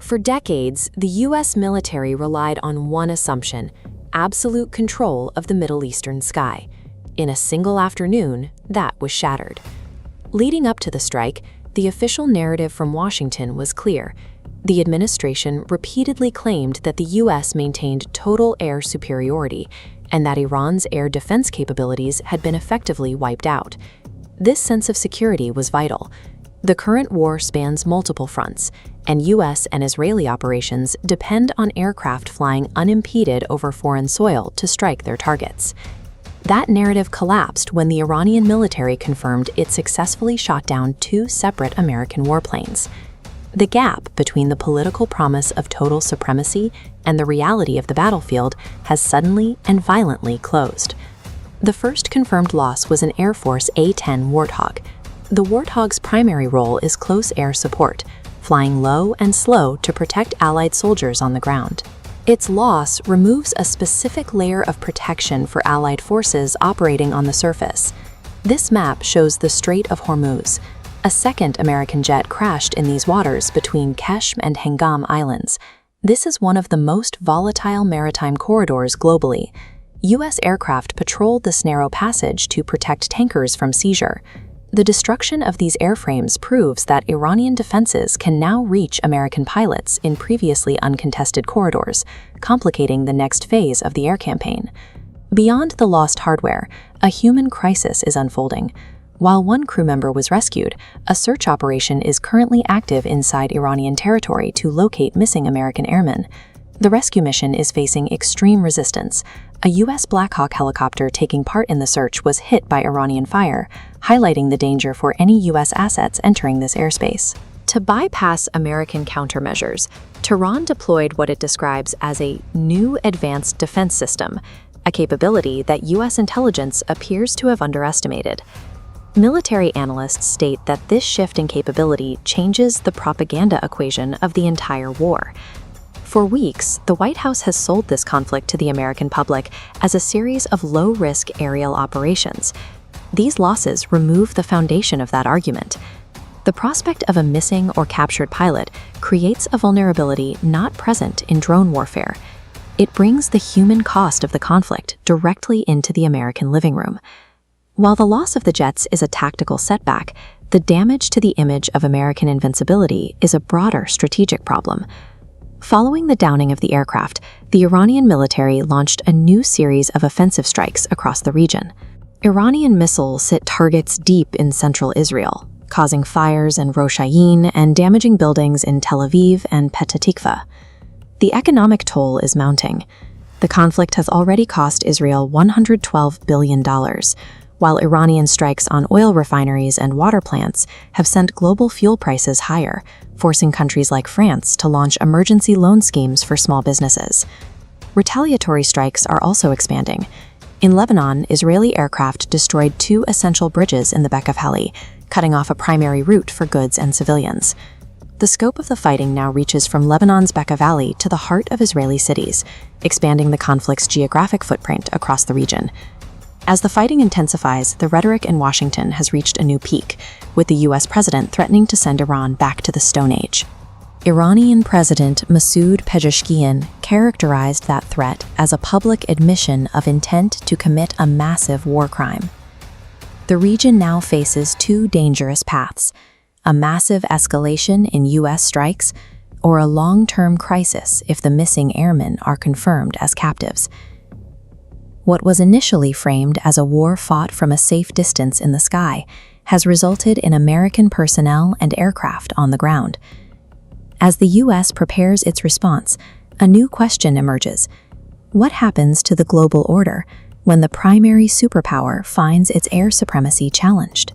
For decades, the U.S. military relied on one assumption: absolute control of the Middle Eastern sky. In a single afternoon, that was shattered. Leading up to the strike, the official narrative from Washington was clear. The administration repeatedly claimed that the U.S. maintained total air superiority and that Iran's air defense capabilities had been effectively wiped out. This sense of security was vital. The current war spans multiple fronts, and U.S. and Israeli operations depend on aircraft flying unimpeded over foreign soil to strike their targets. That narrative collapsed when the Iranian military confirmed it successfully shot down 2 separate American warplanes. The gap between the political promise of total supremacy and the reality of the battlefield has suddenly and violently closed. The first confirmed loss was an Air Force A-10 Warthog. The Warthog's primary role is close air support, flying low and slow to protect Allied soldiers on the ground. Its loss removes a specific layer of protection for Allied forces operating on the surface. This map shows the Strait of Hormuz. A second American jet crashed in these waters between Keshm and Hengam Islands. This is one of the most volatile maritime corridors globally. U.S. aircraft patrolled this narrow passage to protect tankers from seizure. The destruction of these airframes proves that Iranian defenses can now reach American pilots in previously uncontested corridors, complicating the next phase of the air campaign. Beyond the lost hardware, a human crisis is unfolding. While one crew member was rescued, a search operation is currently active inside Iranian territory to locate missing American airmen. The rescue mission is facing extreme resistance. A U.S. Black Hawk helicopter taking part in the search was hit by Iranian fire, highlighting the danger for any U.S. assets entering this airspace. To bypass American countermeasures, Tehran deployed what it describes as a new advanced defense system, a capability that U.S. intelligence appears to have underestimated. Military analysts state that this shift in capability changes the propaganda equation of the entire war. For weeks, the White House has sold this conflict to the American public as a series of low-risk aerial operations. These losses remove the foundation of that argument. The prospect of a missing or captured pilot creates a vulnerability not present in drone warfare. It brings the human cost of the conflict directly into the American living room. While the loss of the jets is a tactical setback, the damage to the image of American invincibility is a broader strategic problem. Following the downing of the aircraft, the Iranian military launched a new series of offensive strikes across the region. Iranian missiles hit targets deep in central Israel, causing fires in Rosh Ayin and damaging buildings in Tel Aviv and Petah Tikva. The economic toll is mounting. The conflict has already cost Israel $112 billion, while Iranian strikes on oil refineries and water plants have sent global fuel prices higher, forcing countries like France to launch emergency loan schemes for small businesses. Retaliatory strikes are also expanding. In Lebanon, Israeli aircraft destroyed 2 essential bridges in the Bekaa Valley, cutting off a primary route for goods and civilians. The scope of the fighting now reaches from Lebanon's Bekaa Valley to the heart of Israeli cities, expanding the conflict's geographic footprint across the region. As the fighting intensifies, the rhetoric in Washington has reached a new peak, with the U.S. president threatening to send Iran back to the Stone Age. Iranian President Masoud Pezeshkian characterized that threat as a public admission of intent to commit a massive war crime. The region now faces 2 dangerous paths: a massive escalation in U.S. strikes, or a long-term crisis if the missing airmen are confirmed as captives. What was initially framed as a war fought from a safe distance in the sky has resulted in American personnel and aircraft on the ground. As the U.S. prepares its response, a new question emerges. What happens to the global order when the primary superpower finds its air supremacy challenged?